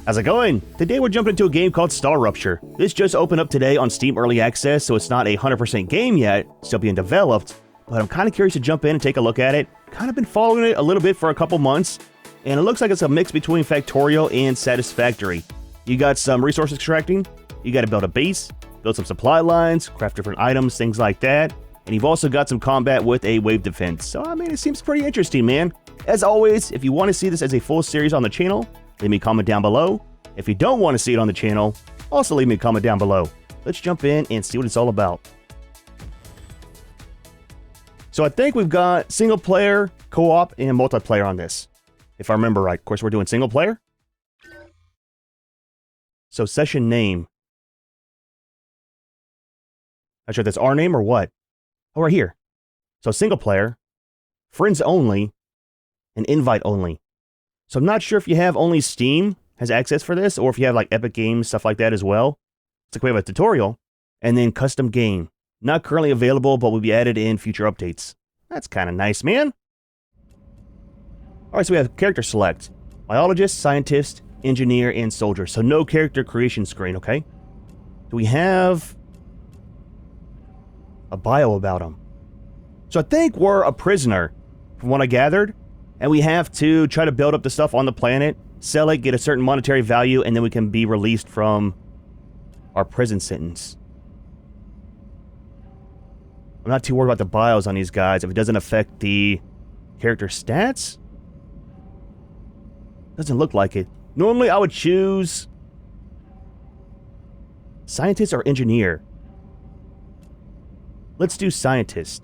How's it going? Today we're jumping into a game called StarRupture. This just opened up today on Steam Early Access, so it's not a 100% game yet, still being developed, but I'm kind of curious to jump in and take a look at it. Kind of been following it a little bit for a couple months, and it looks like it's a mix between Factorial and Satisfactory. You got some resource extracting, you got to build a base, build some supply lines, craft different items, things like that, and you've also got some combat with a wave defense. So, I mean, it seems pretty interesting, man. As always, if you want to see this as a full series on the channel, leave me a comment down below. If you don't want to see it on the channel, also leave me a comment down below. Let's jump in and see what it's all about. So I think we've got single player, co-op, and multiplayer on this. If I remember right. Of course, we're doing single player. So session name. Not sure if that's our name or what. Oh, right here. So single player, friends only, and invite only. So I'm not sure if you have only Steam has access for this, or if you have like Epic Games, stuff like that as well. It's like we have a tutorial, and then custom game. Not currently available, but will be added in future updates. That's kind of nice, man. Alright, so we have character select. Biologist, scientist, engineer, and soldier. So no character creation screen, okay? Do we have a bio about him? So I think we're a prisoner, from what I gathered. And we have to try to build up the stuff on the planet, sell it, get a certain monetary value, and then we can be released from our prison sentence. I'm not too worried about the bios on these guys if it doesn't affect the character stats. Doesn't look like it. Normally I would choose scientist or engineer. Let's do scientist.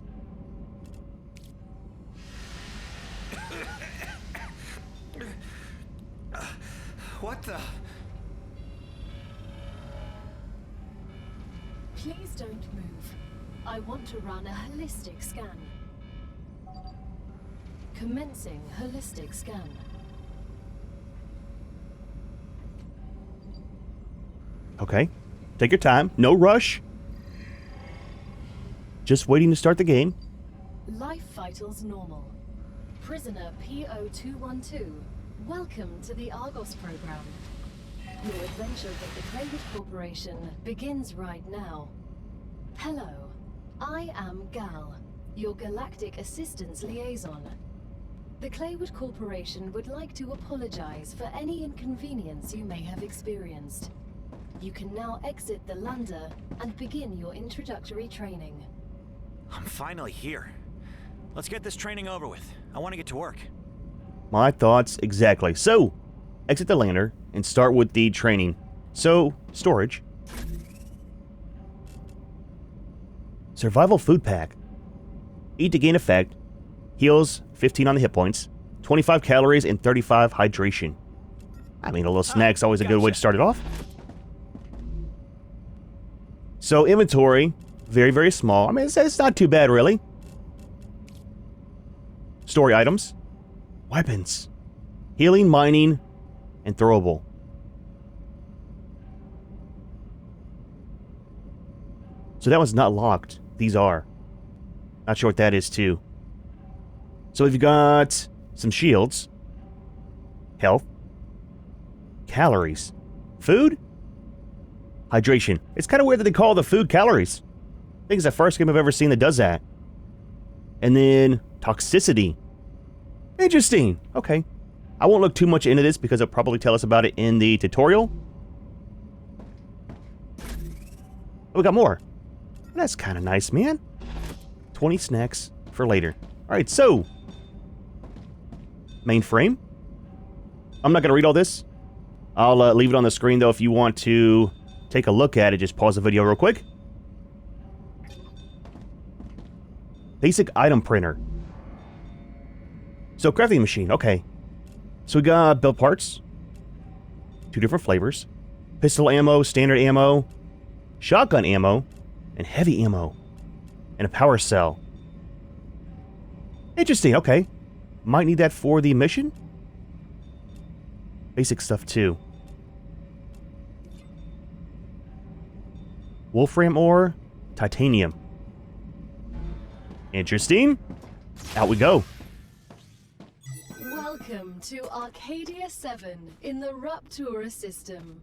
What the? Please don't move. I want to run a holistic scan. Commencing holistic scan. Okay. Take your time. No rush. Just waiting to start the game. Life vitals normal. Prisoner PO212. Welcome to the Argos program. Your adventure with the Claywood Corporation begins right now. Hello, I am Gal, your Galactic Assistance Liaison. The Claywood Corporation would like to apologize for any inconvenience you may have experienced. You can now exit the lander and begin your introductory training. I'm finally here. Let's get this training over with. I want to get to work. My thoughts exactly. So, exit the lander and start with the training. So, storage. Survival food pack. Eat to gain effect. Heals 15 on the hit points. 25 calories and 35 hydration. I mean, a little snack's always a good way to start it off. So, inventory. Very, very small. I mean, it's not too bad, really. Story items. Weapons. Healing, mining, and throwable. So that one's not locked. These are. Not sure what that is, too. So we've got some shields. Health. Calories. Food. Hydration. It's kind of weird that they call the food calories. I think it's the first game I've ever seen that does that. And then toxicity. Interesting. Okay. I won't look too much into this because it'll probably tell us about it in the tutorial. Oh, we got more. That's kind of nice, man. 20 snacks for later. Alright, so. Mainframe. I'm not going to read all this. I'll leave it on the screen, though, if you want to take a look at it. Just pause the video real quick. Basic item printer. So, crafting machine, okay. So we got build parts. 2 different flavors. Pistol ammo, standard ammo, shotgun ammo, and heavy ammo. And a power cell. Interesting, okay. Might need that for the mission. Basic stuff too. Wolfram ore, titanium. Interesting. Out we go. Welcome to Arcadia 7 in the Rupture system.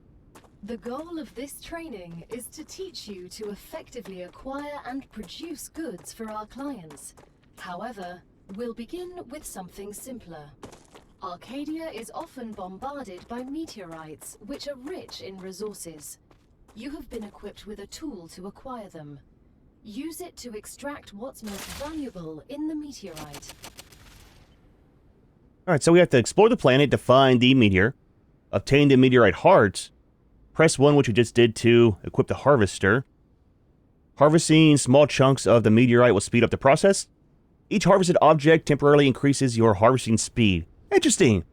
The goal of this training is to teach you to effectively acquire and produce goods for our clients. However, we'll begin with something simpler. Arcadia is often bombarded by meteorites, which are rich in resources. You have been equipped with a tool to acquire them. Use it to extract what's most valuable in the meteorite. Alright, so we have to explore the planet to find the meteor, obtain the meteorite hearts, press 1, which we just did to equip the harvester. Harvesting small chunks of the meteorite will speed up the process. Each harvested object temporarily increases your harvesting speed. Interesting!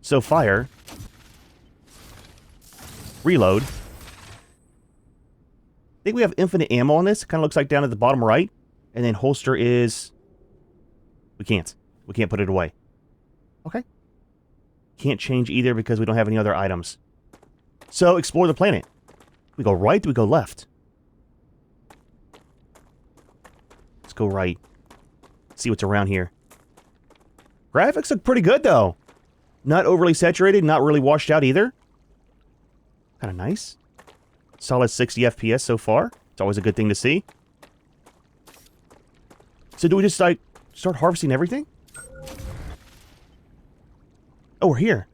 So fire. Reload. I think we have infinite ammo on this. Kind of looks like down at the bottom right. And then holster is... We can't put it away. Okay. Can't change either because we don't have any other items. So, explore the planet. We go right, we go left. Let's go right. See what's around here. Graphics look pretty good, though. Not overly saturated, not really washed out either. Kind of nice. Solid 60 FPS so far. It's always a good thing to see. So do we just, like, start harvesting everything? Oh, we're here.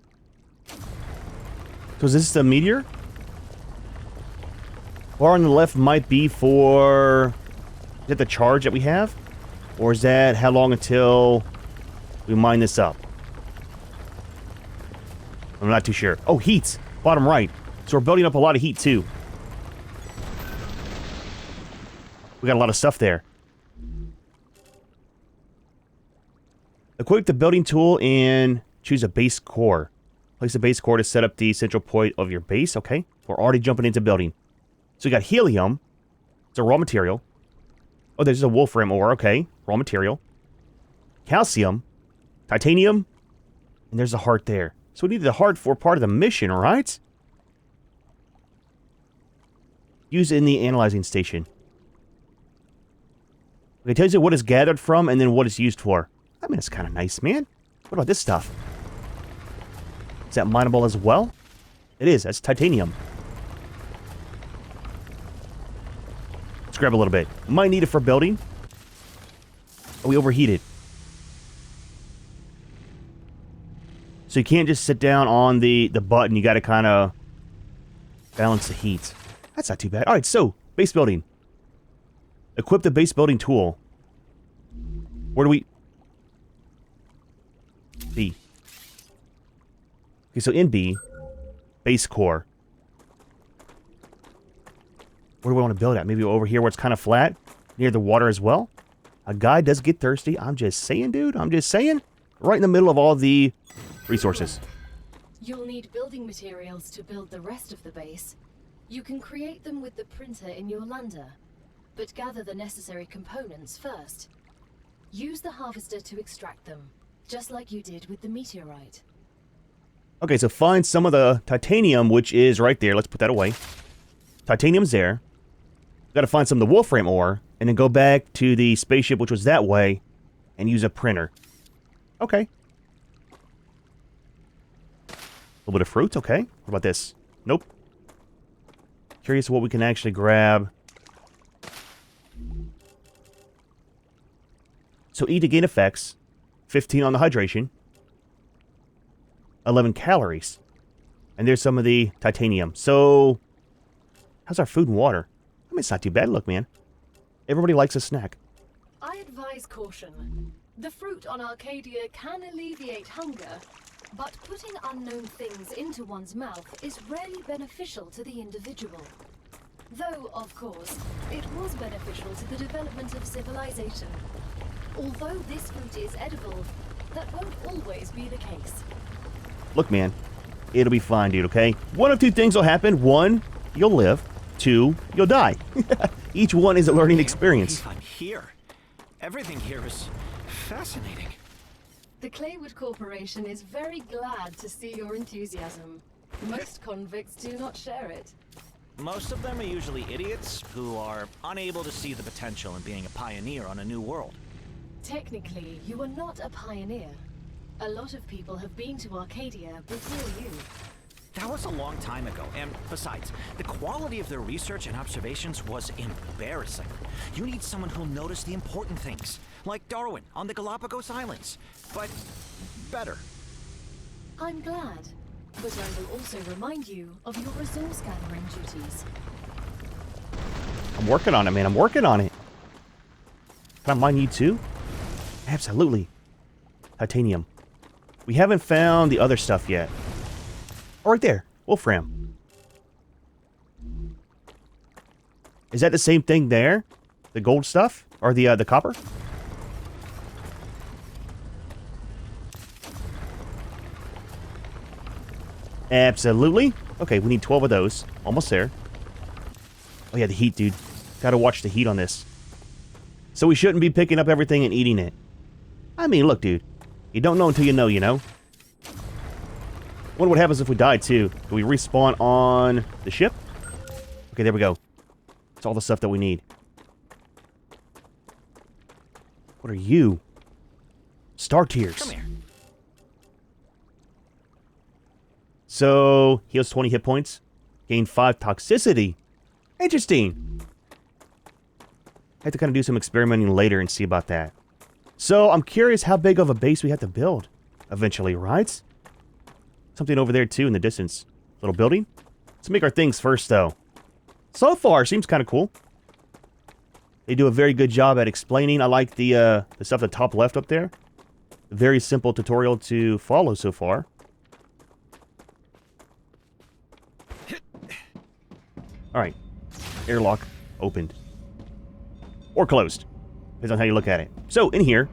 So is this the meteor? Bar on the left might be for... Is that the charge that we have? Or is that how long until we mine this up? I'm not too sure. Oh, heat. Bottom right. So we're building up a lot of heat, too. We got a lot of stuff there. Equip the building tool and choose a base core. Place a base core to set up the central point of your base. Okay. We're already jumping into building. So we got helium. It's a raw material. Oh, there's a wolfram ore. Okay. Raw material. Calcium. Titanium. And there's a heart there. So we need the heart for part of the mission, right? Use it in the analyzing station. Okay, it tells you what it's gathered from and then what it's used for. I mean, it's kind of nice, man. What about this stuff? Is that mineable as well? It is. That's titanium. Let's grab a little bit. Might need it for building. Oh, we overheated. So you can't just sit down on the button. You got to kind of balance the heat. That's not too bad. All right, so base building. Equip the base building tool. Where do we... B. Okay, so in B, base core. Where do we want to build at? Maybe over here where it's kind of flat, near the water as well. A guy does get thirsty. I'm just saying, dude. I'm just saying. Right in the middle of all the resources. You'll need building materials to build the rest of the base. You can create them with the printer in your lander, but gather the necessary components first. Use the harvester to extract them, just like you did with the meteorite. Okay, so find some of the titanium, which is right there. Let's put that away. Titanium's there. Got to find some of the wolfram ore, and then go back to the spaceship, which was that way, and use a printer. Okay. A little bit of fruit, okay. What about this? Nope. Curious what we can actually grab. So eat to gain effects. 15 on the hydration. 11 calories. And there's some of the titanium. So, how's our food and water? I mean, it's not too bad. Look, man. Everybody likes a snack. I advise caution. The fruit on Arcadia can alleviate hunger, but putting unknown things into one's mouth is rarely beneficial to the individual. Though, of course, it was beneficial to the development of civilization. Although this fruit is edible, that won't always be the case. Look, man. It'll be fine, dude, okay? One of two things will happen. One, you'll live. Two, you'll die. Each one is a learning experience. I'm here. Everything here is fascinating. The Claywood Corporation is very glad to see your enthusiasm. Most convicts do not share it. Most of them are usually idiots who are unable to see the potential in being a pioneer on a new world. Technically, you are not a pioneer. A lot of people have been to Arcadia before you. That was a long time ago, and besides, the quality of their research and observations was embarrassing. You need someone who'll notice the important things, like Darwin on the Galapagos Islands, but better. I'm glad, but I will also remind you of your resource gathering duties. I'm working on it, man. I'm working on it. Can I mine you too? Absolutely. Titanium. We haven't found the other stuff yet. Oh, right there. Wolfram. Is that the same thing there? The gold stuff? Or the copper? Absolutely. Okay, we need 12 of those. Almost there. Oh yeah, the heat, dude. Gotta watch the heat on this. So we shouldn't be picking up everything and eating it. I mean, look, dude. You don't know until you know, you know? Wonder what happens if we die, too. Do we respawn on the ship? Okay, there we go. It's all the stuff that we need. What are you? Star Tears. Come here. So, heals 20 hit points. Gain 5 toxicity. Interesting. I have to kind of do some experimenting later and see about that. So, I'm curious how big of a base we have to build eventually, right? Something over there, too, in the distance. Little building. Let's make our things first, though. So far, seems kind of cool. They do a very good job at explaining. I like the stuff at the top left up there. Very simple tutorial to follow so far. Alright. Airlock opened. Or closed. Depends on how you look at it. So, in here,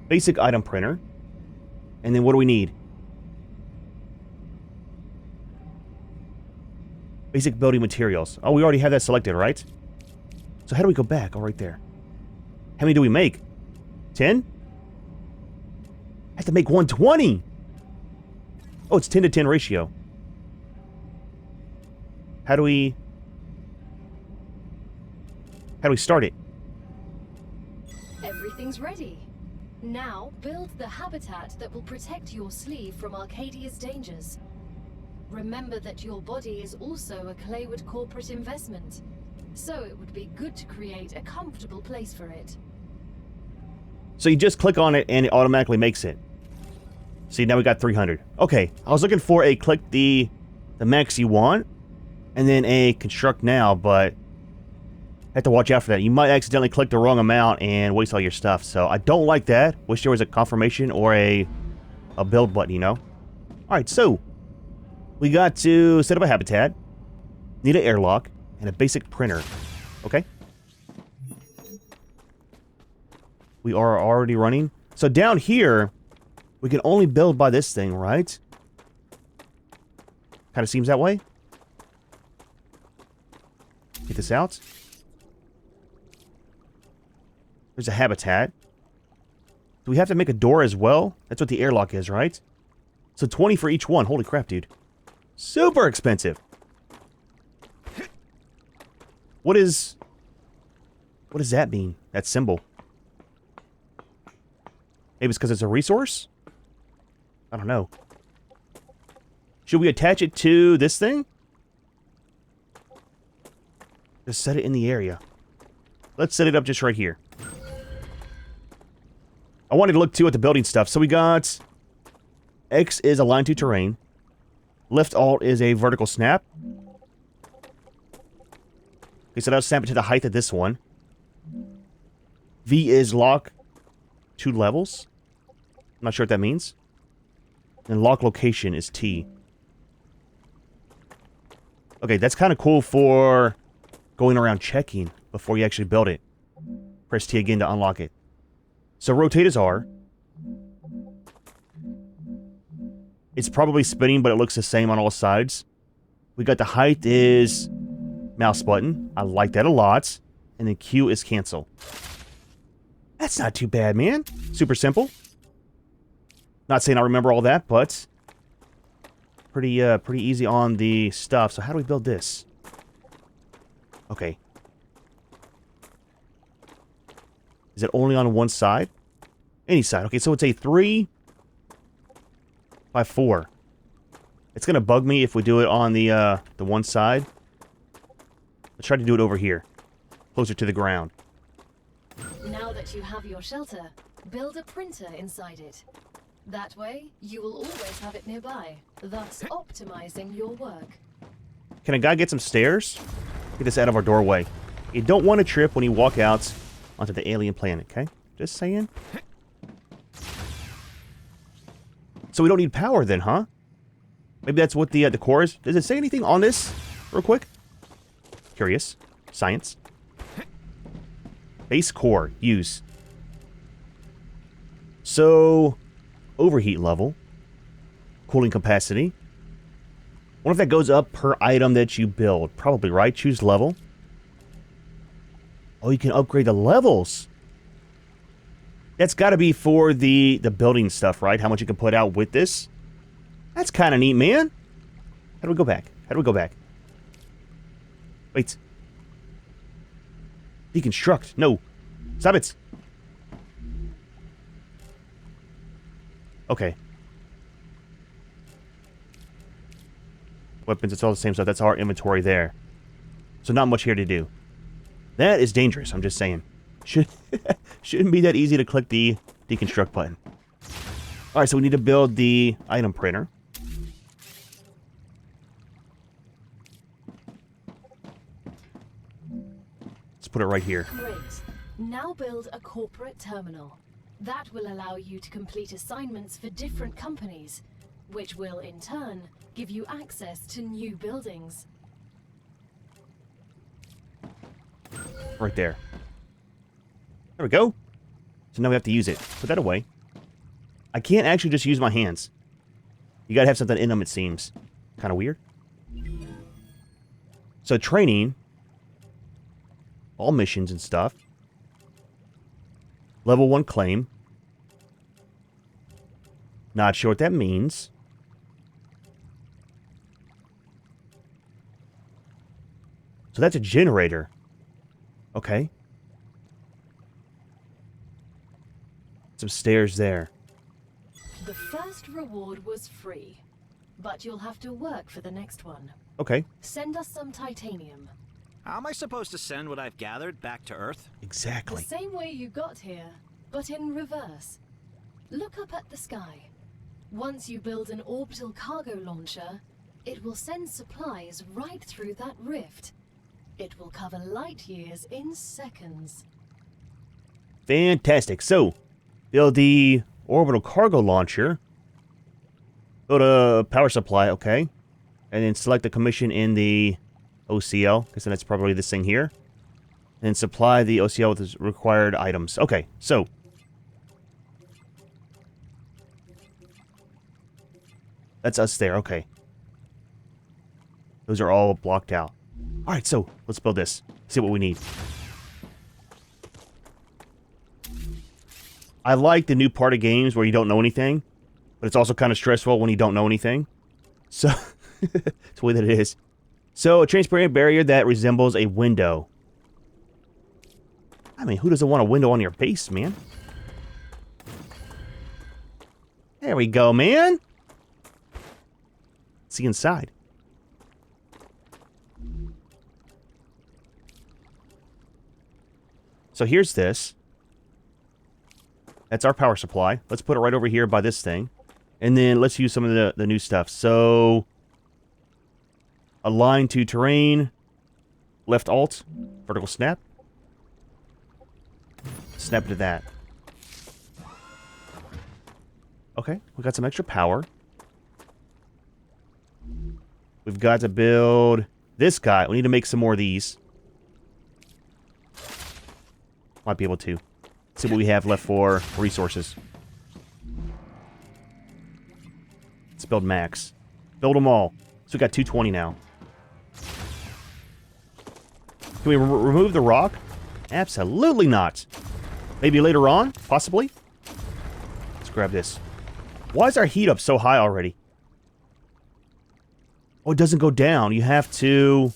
basic item printer. And then what do we need? Basic building materials. Oh, we already have that selected, right? So how do we go back? Oh, right there. How many do we make? 10? I have to make 120! Oh, it's 10 to 10 ratio. How do we start it? Everything's ready. Now, build the habitat that will protect your sleeve from Arcadia's dangers. Remember that your body is also a Claywood corporate investment, so it would be good to create a comfortable place for it. So you just click on it and it automatically makes it. See, now we got 300. Okay, I was looking for a click the max you want, and then a construct now, but I have to watch out for that. You might accidentally click the wrong amount and waste all your stuff, so I don't like that. Wish there was a confirmation or a build button, you know? Alright, so we got to set up a habitat, need an airlock, and a basic printer. Okay? We are already running. So down here, we can only build by this thing, right? Kind of seems that way. Get this out. There's a habitat. Do we have to make a door as well? That's what the airlock is, right? So 20 for each one. Holy crap, dude. Super expensive. What does that mean? That symbol? Maybe it's because it's a resource? I don't know. Should we attach it to this thing? Just set it in the area. Let's set it up just right here. I wanted to look too at the building stuff. So we got X is aligned to terrain. Lift Alt is a vertical snap. Okay, so that'll snap it to the height of this one. V is lock 2 levels. I'm not sure what that means. And lock location is T. Okay, that's kind of cool for going around checking before you actually build it. Press T again to unlock it. So rotate is R. It's probably spinning, but it looks the same on all sides. We got the height is mouse button. I like that a lot. And then Q is cancel. That's not too bad, man. Super simple. Not saying I remember all that, but pretty easy on the stuff. So how do we build this? Okay. Is it only on one side? Any side. Okay, so it's a 3 by 4. It's gonna bug me if we do it on the one side. Let's try to do it over here, closer to the ground. Now that you have your shelter, build a printer inside it. That way, you will always have it nearby, thus optimizing your work. Can a guy get some stairs? Get this out of our doorway. You don't want to trip when you walk out onto the alien planet, okay? Just saying. So we don't need power then, huh? Maybe that's what the core is. Does it say anything on this? Real quick. Curious. Science. Base core. Use. So, overheat level. Cooling capacity. Wonder if that goes up per item that you build. Probably, right? Choose level. Oh, you can upgrade the levels. That's got to be for the building stuff, right? How much you can put out with this. That's kind of neat, man. How do we go back? How do we go back? Wait. Deconstruct. No. Stop it. Okay. Weapons, it's all the same stuff. That's our inventory there. So not much here to do. That is dangerous, I'm just saying. Shouldn't be that easy to click the deconstruct button. Alright, so we need to build the item printer. Let's put it right here. Great. Now build a corporate terminal. That will allow you to complete assignments for different companies, which will, in turn, give you access to new buildings. Right there. There we go. So now we have to use it. Put that away. I can't actually just use my hands. You gotta have something in them, it seems. Kind of weird. So training. All missions and stuff. Level 1 claim. Not sure what that means. So that's a generator. Okay. Some stairs there. The first reward was free, but you'll have to work for the next one. Okay. Send us some titanium. How am I supposed to send what I've gathered back to Earth? The Exactly. same way you got here, but in reverse. Look up at the sky. Once you build an orbital cargo launcher, it will send supplies right through that rift. It will cover light years in seconds. Fantastic. So, build the orbital cargo launcher. Build a power supply, okay. And then select the commission in the OCL, because then that's probably this thing here. And supply the OCL with the required items. Okay, so. That's us there, okay. Those are all blocked out. Alright, so, let's build this. See what we need. I like the new part of games where you don't know anything, but it's also kind of stressful when you don't know anything. So, it's the way that it is. So, a transparent barrier that resembles a window. I mean, who doesn't want a window on your base, man? There we go, man. Let's see inside. So here's this. That's our power supply. Let's put it right over here by this thing. And then let's use some of the new stuff. So, align to terrain. Left alt. Vertical snap. Snap to that. Okay, we got some extra power. We've got to build this guy. We need to make some more of these. Might be able to. See what we have left for resources. Let's build max. Build them all. So we got 220 now. Can we remove the rock? Absolutely not. Maybe later on? Possibly? Let's grab this. Why is our heat up so high already? Oh, it doesn't go down. You have to...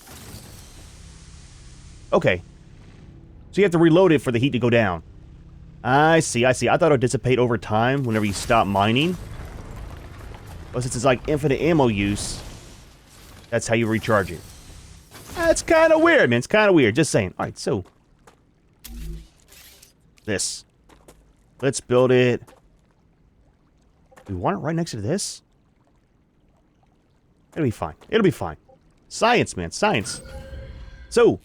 Okay. So you have to reload it for the heat to go down. I see, I see. I thought it would dissipate over time whenever you stop mining. But since it's like infinite ammo use, that's how you recharge it. That's kind of weird, man. It's kind of weird. Just saying. All right, so this. Let's build it. We want it right next to this? It'll be fine. It'll be fine. Science, man. Science. So,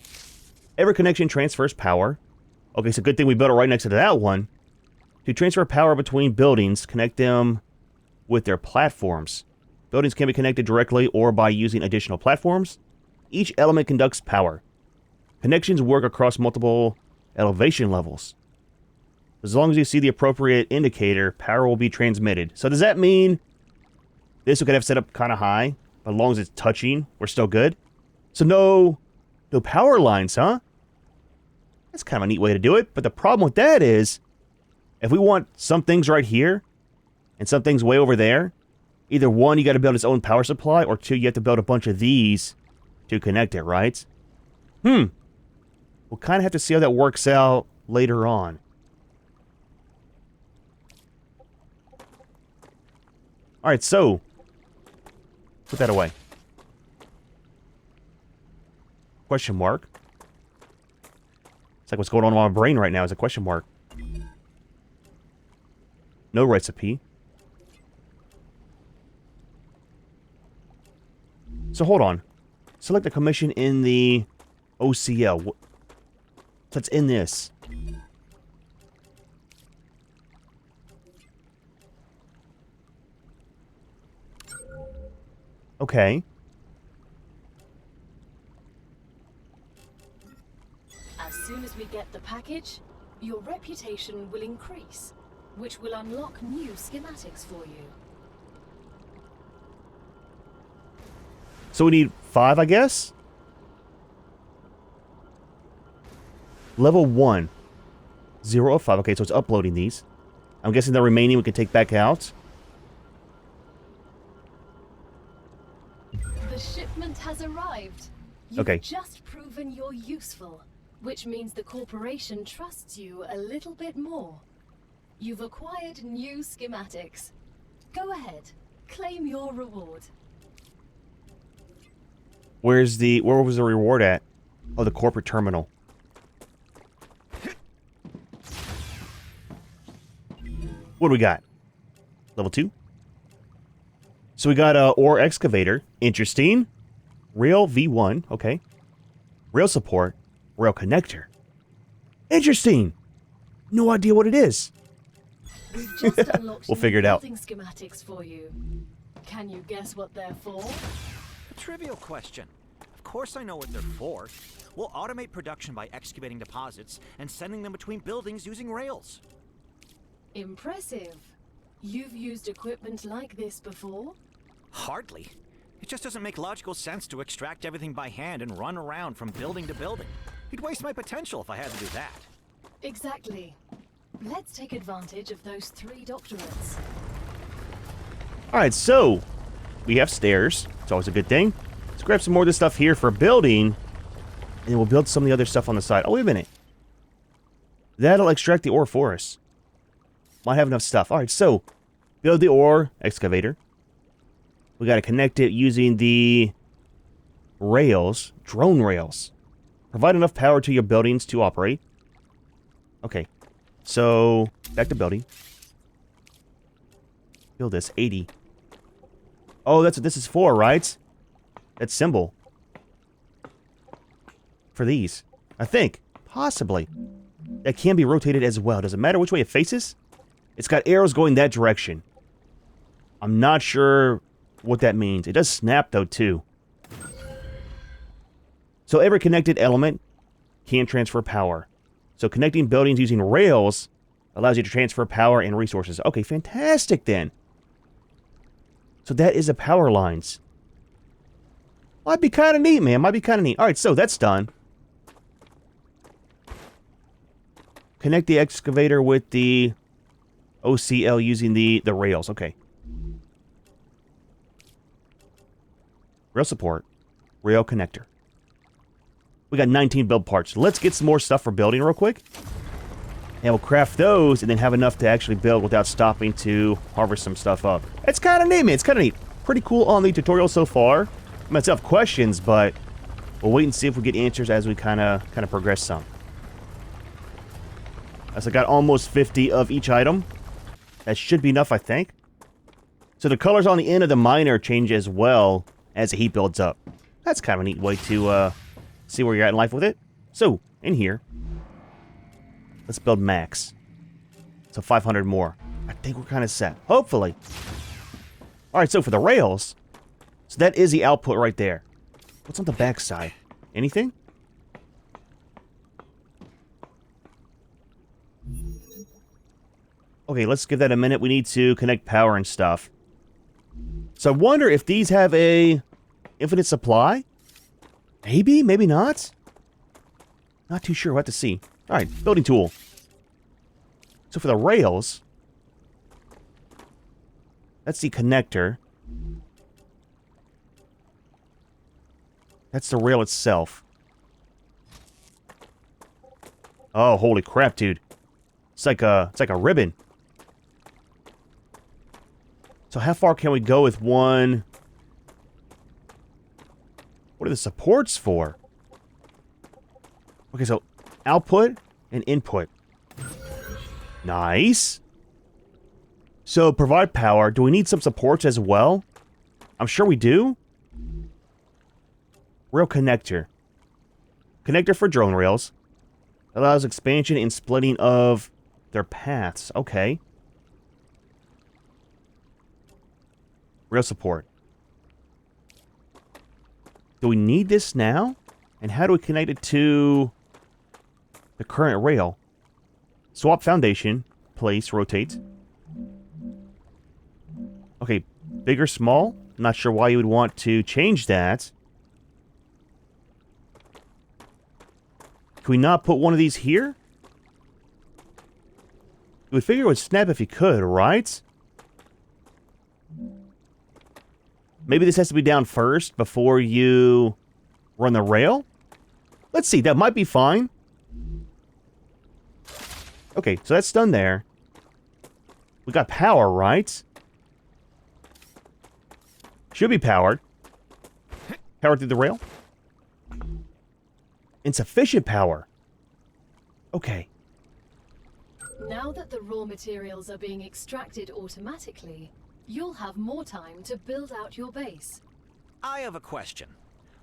every connection transfers power. Okay, so good thing we built it right next to that one. To transfer power between buildings, connect them with their platforms. Buildings can be connected directly or by using additional platforms. Each element conducts power. Connections work across multiple elevation levels. As long as you see the appropriate indicator, power will be transmitted. So does that mean this we could have set up kind of high, but as long as it's touching, we're still good? So no power lines, huh? That's kind of a neat way to do it. But the problem with that is, if we want some things right here and some things way over there, either one, you got to build its own power supply, or two, you have to build a bunch of these to connect it, right? We'll kind of have to see how that works out later on. Alright, so put that away. Question mark. It's like what's going on in my brain right now is a question mark. No recipe. So hold on. Select a commission in the OCL. So it's in this. Okay. As soon as we get the package, your reputation will increase, which will unlock new schematics for you. So we need 5, I guess? Level 1. 0 of 5. Okay, so it's uploading these. I'm guessing the remaining we can take back out. The shipment has arrived. You've Okay. just proven you're useful, which means the corporation trusts you a little bit more. You've acquired new schematics. Go ahead, claim your reward. Where was the reward at? Oh, the corporate terminal. What do we got? Level 2? So we got a ore excavator. Interesting. Rail V1. Okay. Rail support. Rail connector. Interesting. No idea what it is. We've just unlocked We'll figure it out. building schematics for you. Can you guess what they're for? A trivial question. Of course I know what they're for. We'll automate production by excavating deposits and sending them between buildings using rails. Impressive. You've used equipment like this before? Hardly. It just doesn't make logical sense to extract everything by hand and run around from building to building. You'd waste my potential if I had to do that. Exactly. Let's take advantage of those 3 doctorates. Alright, so we have stairs. It's always a good thing. Let's grab some more of this stuff here for building. And then we'll build some of the other stuff on the side. Oh, wait a minute. That'll extract the ore for us. Might have enough stuff. Alright, so build the ore excavator. We got to connect it using the rails, drone rails. Provide enough power to your buildings to operate. Okay, so back to building. Build this, 80. Oh, that's what this is for, right? That symbol. For these, I think. Possibly. That can be rotated as well. Does it matter which way it faces? It's got arrows going that direction. I'm not sure what that means. It does snap, though, too. So every connected element can transfer power. So connecting buildings using rails allows you to transfer power and resources. Okay, fantastic, then. So that is the power lines. Might be kind of neat, man. Might be kind of neat. All right, so that's done. Connect the excavator with the OCL using the rails. Okay. Rail support. Rail connector. We got 19 build parts. Let's get some more stuff for building real quick. And we'll craft those and then have enough to actually build without stopping to harvest some stuff up. It's kind of neat, man. It's kind of neat. Pretty cool on the tutorial so far. I might still have questions, but we'll wait and see if we get answers as we kind of progress some. As I got almost 50 of each item. That should be enough, I think. So the colors on the end of the miner change as well as the heat builds up. That's kind of a neat way to see where you're at in life with it. So, in here, let's build max. So 500 more. I think we're kind of set. Hopefully. Alright, so for the rails, so that is the output right there. What's on the back side? Anything? Okay, let's give that a minute. We need to connect power and stuff. So I wonder if these have a infinite supply? Maybe, maybe not. Not too sure. We'll have to see. Alright, building tool. So for the rails, that's the connector. That's the rail itself. Oh, holy crap, dude. It's like a ribbon. So how far can we go with one? What are the supports for? Okay, so output and input. Nice. So provide power. Do we need some supports as well? I'm sure we do. Rail connector. Connector for drone rails. Allows expansion and splitting of their paths. Okay. Rail support. Do we need this now? And how do we connect it to the current rail? Swap foundation. Place. Rotate. Okay. Big or small? Not sure why you would want to change that. Can we not put one of these here? You would figure it would snap if you could, right? Maybe this has to be down first before you run the rail? Let's see, that might be fine. Okay, so that's done there. We got power, right? Should be powered. Powered through the rail. Insufficient power. Okay. Now that the raw materials are being extracted automatically, you'll have more time to build out your base. I have a question.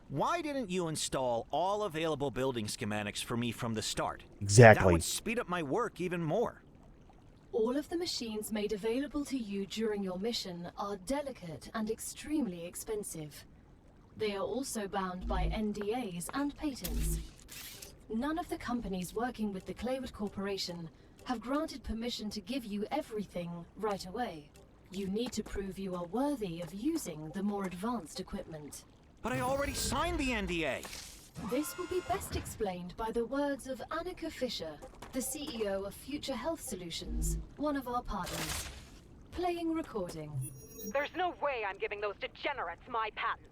Why didn't you install all available building schematics for me from the start? Exactly. That would speed up my work even more. All of the machines made available to you during your mission are delicate and extremely expensive. They are also bound by NDAs and patents. None of the companies working with the Claywood Corporation have granted permission to give you everything right away. You need to prove you are worthy of using the more advanced equipment. But I already signed the NDA. This will be best explained by the words of Annika Fisher, the CEO of Future Health Solutions, one of our partners. Playing recording. There's no way I'm giving those degenerates my patents.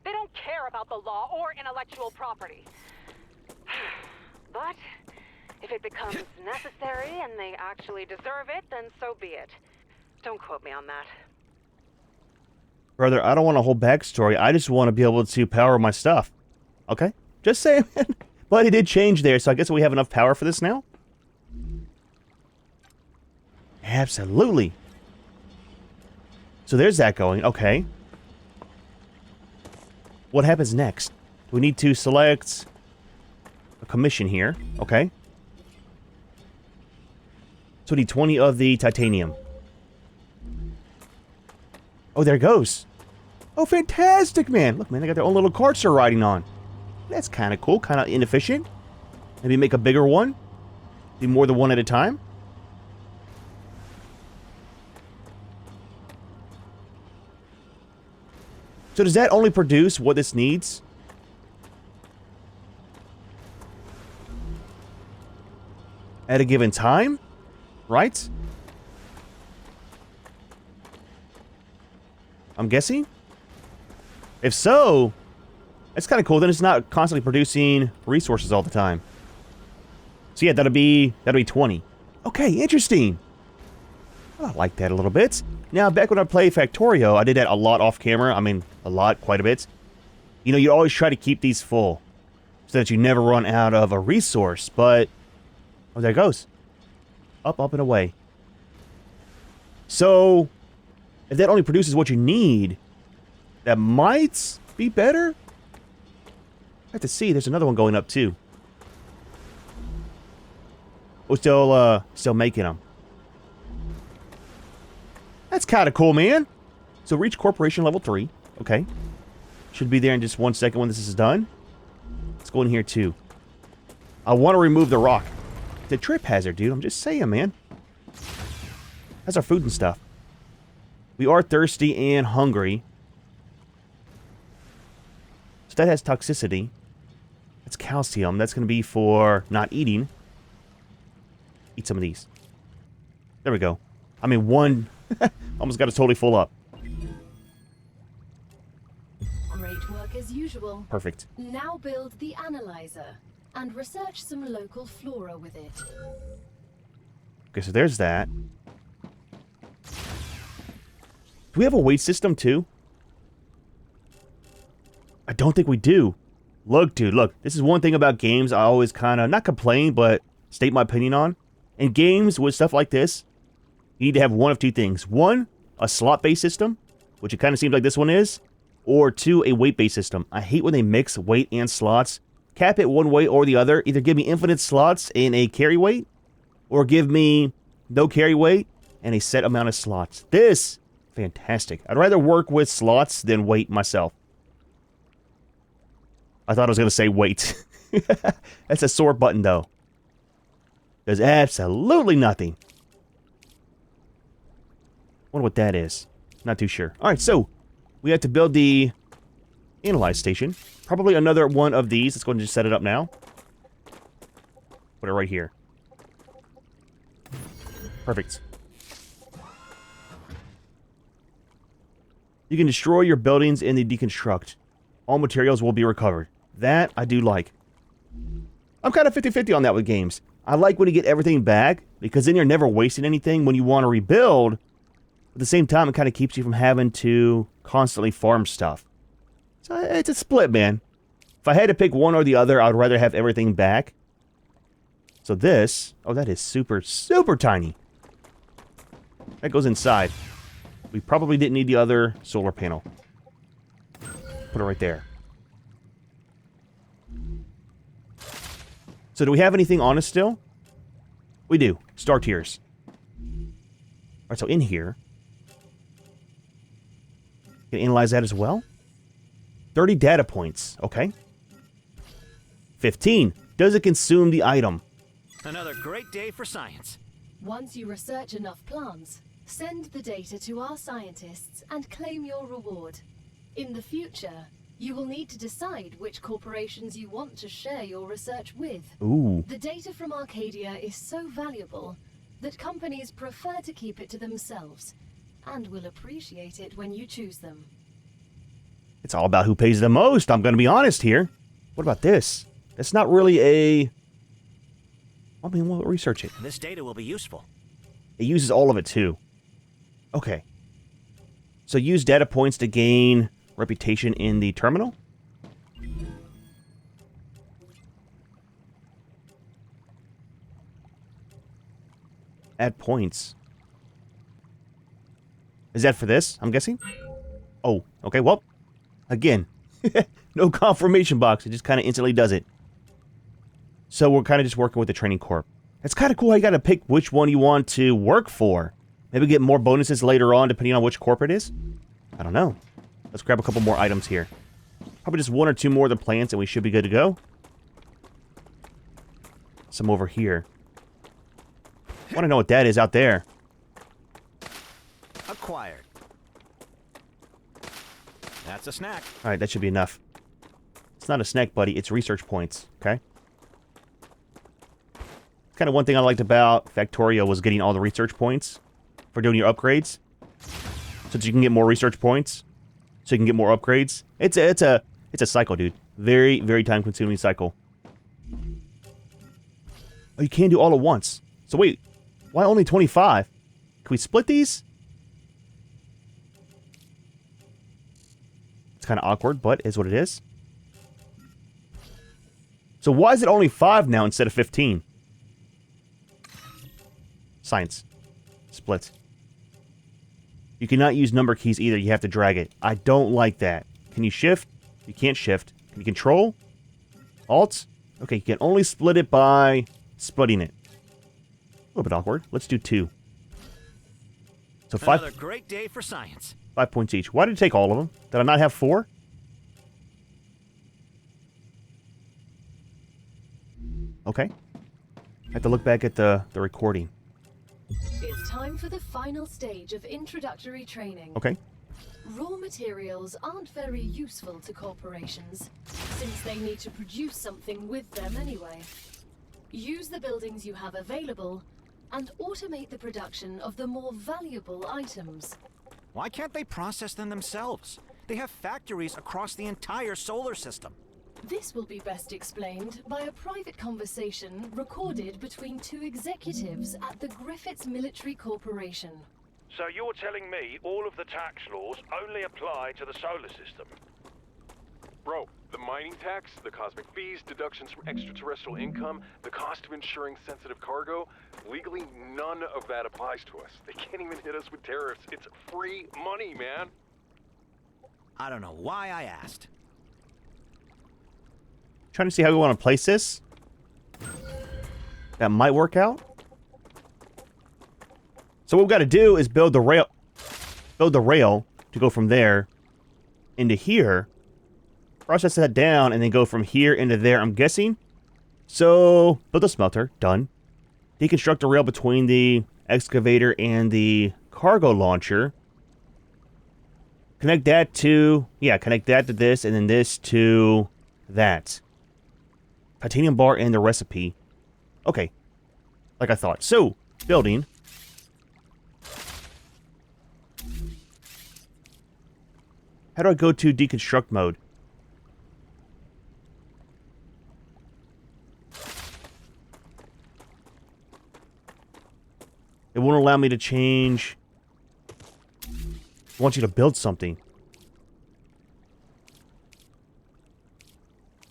They don't care about the law or intellectual property. But if it becomes necessary and they actually deserve it, then so be it. Don't quote me on that. Brother, I don't want a whole backstory. I just want to be able to power my stuff. Okay? Just saying. But it did change there, so I guess we have enough power for this now? Absolutely. So there's that going. Okay. What happens next? We need to select a commission here. Okay. So we need 20 of the titanium. Oh, there it goes. Oh, fantastic, man. Look, man, they got their own little carts they're riding on. That's kind of cool, kind of inefficient. Maybe make a bigger one. Do more than one at a time. So does that only produce what this needs? At a given time? Right? I'm guessing? If so, that's kind of cool. Then it's not constantly producing resources all the time. So yeah, that'll be 20. Okay, interesting. I like that a little bit. Now, back when I played Factorio, I did that a lot off camera. I mean, a lot, quite a bit. You know, you always try to keep these full so that you never run out of a resource, but... Oh, there it goes. Up, up, and away. So, if that only produces what you need, that might be better? I have to see. There's another one going up, too. We're still making them. That's kind of cool, man. So, reach corporation level 3. Okay. Should be there in just 1 second when this is done. Let's go in here, too. I want to remove the rock. It's a trip hazard, dude. I'm just saying, man. That's our food and stuff. We are thirsty and hungry. So that has toxicity. That's calcium. That's going to be for not eating. Eat some of these. There we go. I mean, one almost got us totally full up. Great work as usual. Perfect. Now build the analyzer and research some local flora with it. Okay, so there's that. Do we have a weight system too? I don't think we do. Look, dude, look. This is one thing about games I always kind of, not complain, but state my opinion on. In games with stuff like this, you need to have one of two things. One, a slot-based system, which it kind of seems like this one is. Or two, a weight-based system. I hate when they mix weight and slots. Cap it one way or the other. Either give me infinite slots and a carry weight, or give me no carry weight and a set amount of slots. This, fantastic. I'd rather work with slots than weight myself. I thought I was going to say weight. That's a sore button, though. Does absolutely nothing. Wonder what that is. Not too sure. Alright, so we have to build the analyze station. Probably another one of these. Let's go and just set it up now. Put it right here. Perfect. You can destroy your buildings and they deconstruct. All materials will be recovered. That I do like. I'm kind of 50-50 on that with games. I like when you get everything back, because then you're never wasting anything when you want to rebuild. At the same time, it kind of keeps you from having to constantly farm stuff. So it's a split, man. If I had to pick one or the other, I would rather have everything back. So this... Oh, that is super, super tiny. That goes inside. We probably didn't need the other solar panel. Put it right there. So do we have anything on us still? We do. Star tiers. Alright, so in here... Can analyze that as well? 30 data points. Okay. 15. Does it consume the item? Another great day for science. Once you research enough plants, send the data to our scientists and claim your reward. In the future, you will need to decide which corporations you want to share your research with. Ooh. The data from Arcadia is so valuable that companies prefer to keep it to themselves and will appreciate it when you choose them. It's all about who pays the most. I'm going to be honest here. What about this? That's not really a... I mean, we'll research it. This data will be useful. It uses all of it, too. Okay. So use data points to gain reputation in the terminal? Add points. Is that for this, I'm guessing? Oh, okay, well, again, no confirmation box. It just kind of instantly does it. So we're kind of just working with the training corp. It's kind of cool how you got to pick which one you want to work for. Maybe get more bonuses later on depending on which corp it is. I don't know. Let's grab a couple more items here. Probably just one or two more of the plants and we should be good to go. Some over here. I want to know what that is out there. Acquired. That's a snack. Alright, that should be enough. It's not a snack, buddy. It's research points. Okay? Kind of one thing I liked about Factorio was getting all the research points for doing your upgrades. So that you can get more research points. So you can get more upgrades. It's a cycle, dude. Very, very time-consuming cycle. Oh, you can do all at once. So wait. Why only 25? Can we split these? It's kind of awkward, but is what it is. So why is it only 5 now instead of 15? Science. Split. You cannot use number keys either. You have to drag it. I don't like that. Can you shift? You can't shift. Can you control? Alt? Okay, you can only split it by splitting it. A little bit awkward. Let's do 2. So 5. Another great day for science. 5 points each. Why did it take all of them? Did I not have 4? Okay. I have to look back at the recording. It's time for the final stage of introductory training. Okay. Raw materials aren't very useful to corporations, since they need to produce something with them anyway. Use the buildings you have available, and automate the production of the more valuable items. Why can't they process them themselves? They have factories across the entire solar system. This will be best explained by a private conversation recorded between 2 executives at the Griffiths Military Corporation. So you're telling me all of the tax laws only apply to the solar system? Bro, the mining tax, the cosmic fees, deductions from extraterrestrial income, the cost of insuring sensitive cargo, legally none of that applies to us. They can't even hit us with tariffs. It's free money, man. I don't know why I asked. Trying to see how we want to place this. That might work out. So what we've got to do is build the rail to go from there into here. Process that down and then go from here into there, I'm guessing. So, build a smelter. Done. Deconstruct the rail between the excavator and the cargo launcher. Connect that to this, and then this to that. Titanium bar and the recipe. Okay. Like I thought. So, building. How do I go to deconstruct mode? It won't allow me to change. It wants you to build something.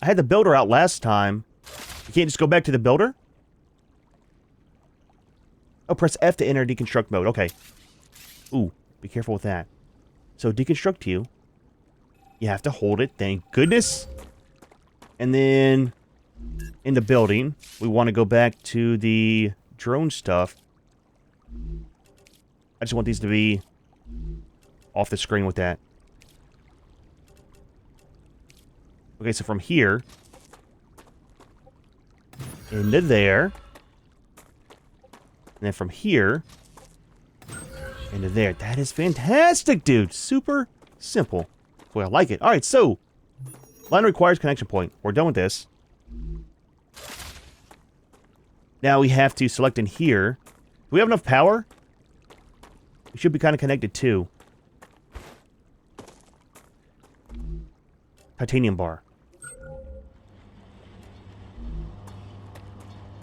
I had the builder out last time. You can't just go back to the builder? Oh, press F to enter deconstruct mode. Okay. Ooh, be careful with that. So, deconstruct you. You have to hold it, thank goodness. And then, in the building, we want to go back to the drone stuff. I just want these to be off the screen with that. Okay, so from here into there, and then from here into there. That is fantastic, dude. Super simple. Well, I like it. All right, so line requires connection point. We're done with this. Now we have to select in here. Do we have enough power? We should be kind of connected too. Titanium bar.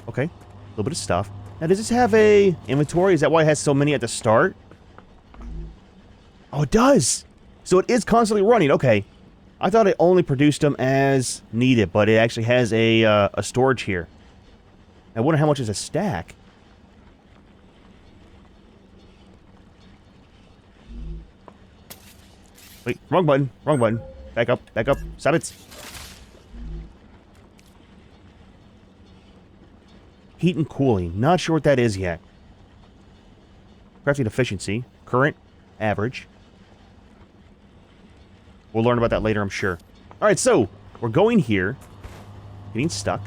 Okay. A little bit of stuff. Now, does this have a inventory? Is that why it has so many at the start? Oh, it does! So it is constantly running. Okay. I thought it only produced them as needed, but it actually has a storage here. I wonder how much is a stack. Wait, wrong button. Wrong button. Back up. Back up. Stop it. Heat and cooling. Not sure what that is yet. Crafting efficiency. Current. Average. We'll learn about that later, I'm sure. Alright, so, we're going here. Getting stuck.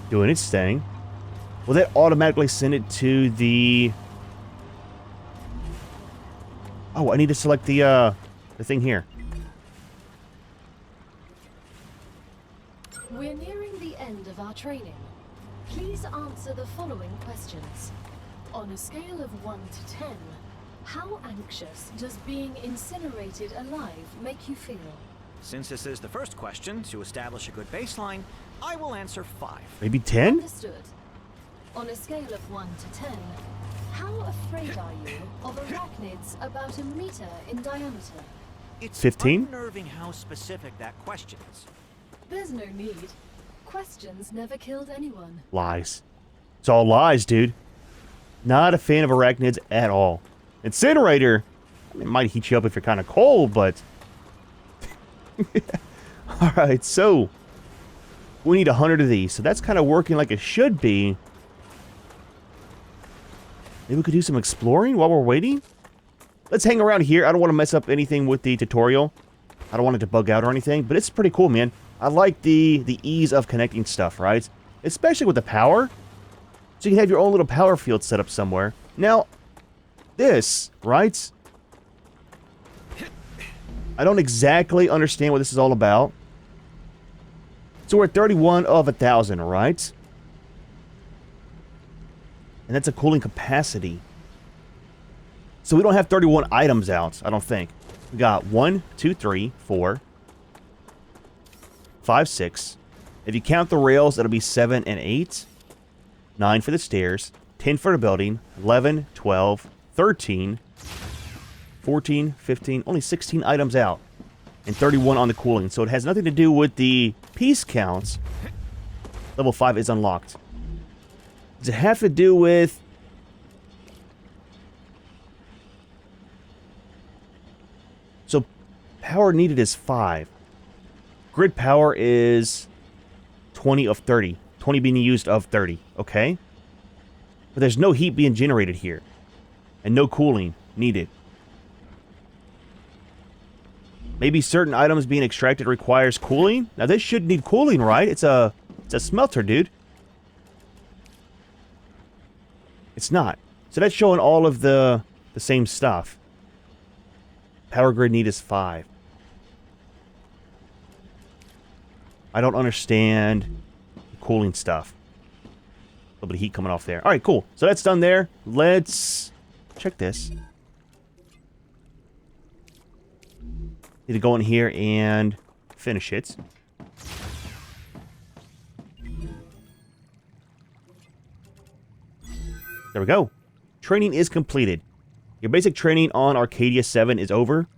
Doing its thing. Will that automatically send it to the... Oh, I need to select the thing here. We're nearing the end of our training. Please answer the following questions. On a scale of 1 to 10, how anxious does being incinerated alive make you feel? Since this is the first question, to establish a good baseline, I will answer 5. Maybe 10? Understood. On a scale of 1 to 10, how afraid are you of arachnids about a meter in diameter? It's 15? unnerving how specific that question is. There's no need. Questions never killed anyone. Lies. It's all lies, dude. Not a fan of arachnids at all. Incinerator, I mean, it might heat you up if you're kind of cold, but... Alright, so... we need 100 of these, so that's kind of working like it should be. Maybe we could do some exploring while we're waiting? Let's hang around here. I don't want to mess up anything with the tutorial. I don't want it to bug out or anything, but it's pretty cool, man. I like the ease of connecting stuff, right? Especially with the power. So you can have your own little power field set up somewhere. Now, this, right? I don't exactly understand what this is all about. So we're at 31 of 1,000, right? And that's a cooling capacity. So we don't have 31 items out, I don't think. We got 1, 2, 3, 4, 5, 6. If you count the rails, that'll be 7 and 8. 9 for the stairs. 10 for the building. 11, 12, 13, 14, 15. Only 16 items out. And 31 on the cooling. So it has nothing to do with the piece counts. Level 5 is unlocked. Does it have to do with... So, power needed is 5. Grid power is 20 of 30. 20 being used of 30, okay? But there's no heat being generated here. And no cooling needed. Maybe certain items being extracted requires cooling? Now this should need cooling, right? It's a smelter, dude. It's not. So that's showing all of the same stuff. Power grid need is 5. I don't understand the cooling stuff. A little bit of heat coming off there. Alright, cool. So that's done there. Let's check this. Need to go in here and finish it. There we go. Training is completed. Your basic training on Arcadia 7 is over,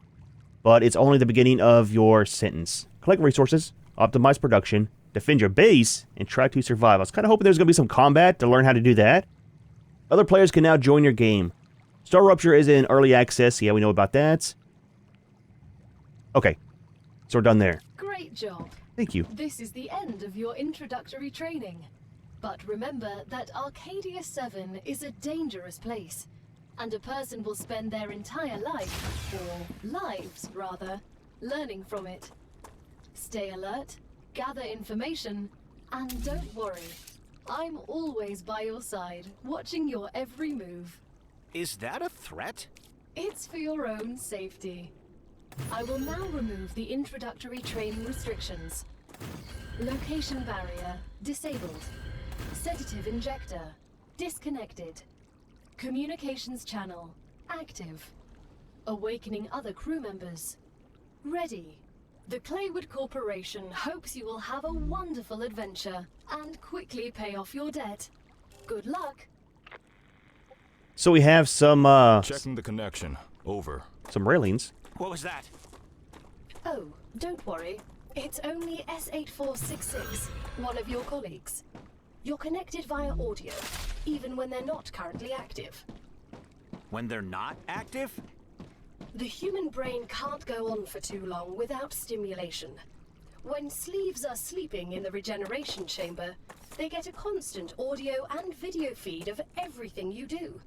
but it's only the beginning of your sentence. Collect resources, optimize production, defend your base, and try to survive. I was kind of hoping there was going to be some combat to learn how to do that. Other players can now join your game. StarRupture is in early access. Yeah, we know about that. Okay, so we're done there. Great job. Thank you. This is the end of your introductory training. But remember that Arcadia 7 is a dangerous place, and a person will spend their entire life, or lives rather, learning from it. Stay alert, gather information, and don't worry. I'm always by your side, watching your every move. Is that a threat? It's for your own safety. I will now remove the introductory training restrictions. Location barrier disabled. Sedative injector disconnected. Communications channel active. Awakening other crew members ready. The Claywood Corporation hopes you will have a wonderful adventure and quickly pay off your debt. Good luck. So we have some Checking the connection. Over. some railings. What was that? Oh, don't worry. It's only S8466, one of your colleagues. You're connected via audio, even when they're not currently active. When they're not active? The human brain can't go on for too long without stimulation. When sleeves are sleeping in the regeneration chamber, they get a constant audio and video feed of everything you do.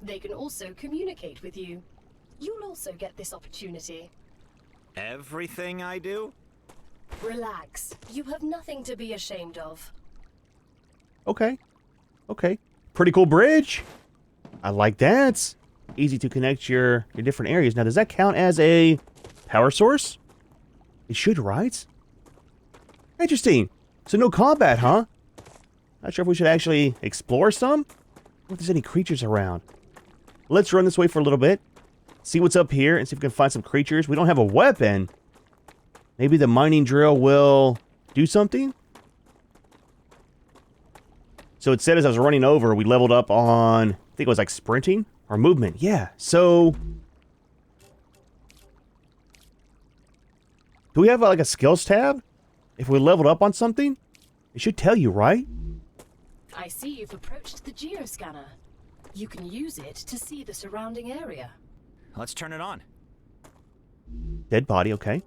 They can also communicate with you. You'll also get this opportunity. Everything I do? Relax. You have nothing to be ashamed of. Okay. Okay. Pretty cool bridge. I like that. Easy to connect your different areas. Now, does that count as a power source? It should, right? Interesting. So no combat, huh? Not sure if we should actually explore some. What if there's any creatures around? Let's run this way for a little bit. See what's up here and see if we can find some creatures. We don't have a weapon. Maybe the mining drill will do something? So it said as I was running over, we leveled up on, I think it was like sprinting or movement. Yeah, so... do we have like a skills tab? If we leveled up on something? It should tell you, right? I see you've approached the geoscanner. You can use it to see the surrounding area. Let's turn it on. Dead body, okay.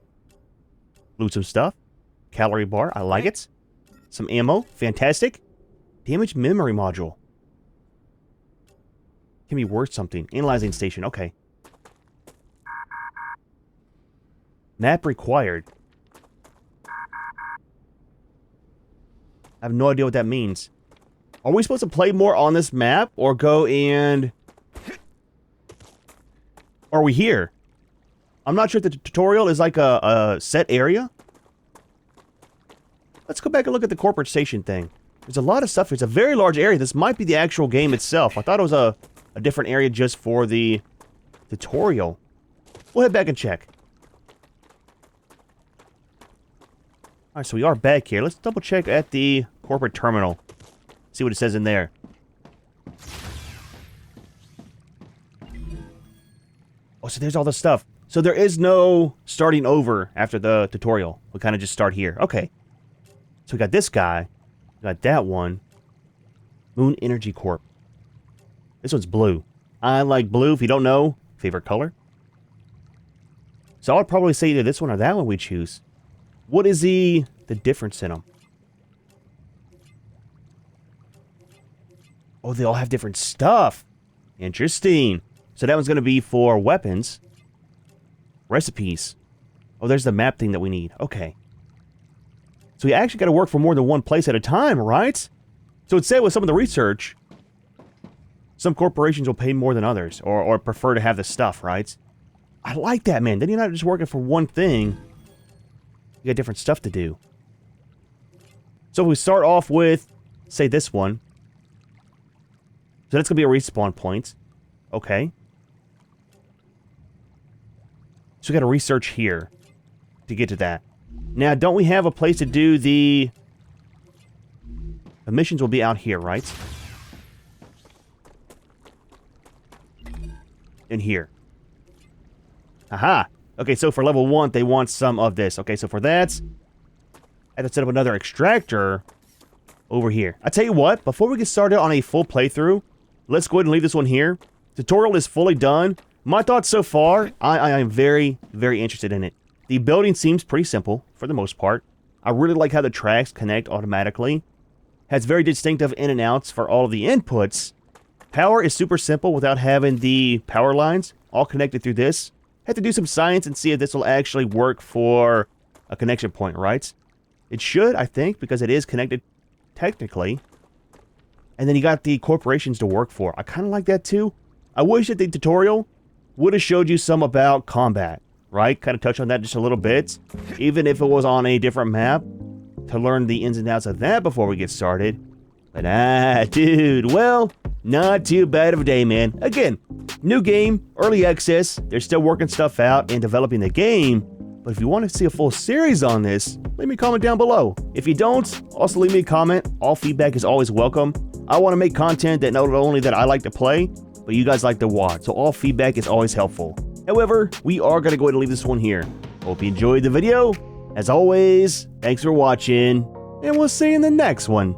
Loot some stuff. Calorie bar, I like it. Some ammo, fantastic. Damaged memory module. Can be worth something. Analyzing station, okay. Map required. I have no idea what that means. Are we supposed to play more on this map or go and... are we here? I'm not sure if the tutorial is like a set area. Let's go back and look at the corporate station thing. There's a lot of stuff. It's a very large area. This might be the actual game itself. I thought it was a different area just for the tutorial. We'll head back and check. Alright, so we are back here. Let's double check at the corporate terminal. See what it says in there. Oh, so there's all the stuff. So there is no starting over after the tutorial. We kind of just start here. Okay. So we got this guy. We got that one. Moon Energy Corp. This one's blue. I like blue. If you don't know, favorite color. So I would probably say either this one or that one we choose. What is the difference in them? Oh, they all have different stuff. Interesting. So that one's going to be for weapons. Recipes. Oh, there's the map thing that we need. Okay. So we actually got to work for more than one place at a time, right? So it said with some of the research, some corporations will pay more than others, or prefer to have the stuff, right? I like that, man. Then you're not just working for one thing. You got different stuff to do. So we start off with, say, this one. So that's going to be a respawn point. Okay. So we got to research here to get to that. Now, don't we have a place to do the missions will be out here, right? In here. Aha! Okay, so for level 1, they want some of this. Okay, so for that, I have to set up another extractor over here. I tell you what, before we get started on a full playthrough, let's go ahead and leave this one here. Tutorial is fully done. My thoughts so far, I am very, very interested in it. The building seems pretty simple, for the most part. I really like how the tracks connect automatically. Has very distinctive in and outs for all of the inputs. Power is super simple without having the power lines all connected through this. Have to do some science and see if this will actually work for a connection point, right? It should, I think, because it is connected technically. And then you got the corporations to work for. I kind of like that too. I wish that the tutorial would have showed you some about combat, right? Kind of touch on that just a little bit. Even if it was on a different map, to learn the ins and outs of that before we get started. But dude, well, not too bad of a day, man. Again, new game, early access. They're still working stuff out and developing the game. But if you want to see a full series on this, leave me a comment down below. If you don't, also leave me a comment. All feedback is always welcome. I want to make content that not only that I like to play, but you guys like to watch. So all feedback is always helpful. However, we are going to go ahead and leave this one here. Hope you enjoyed the video. As always, thanks for watching, and we'll see you in the next one.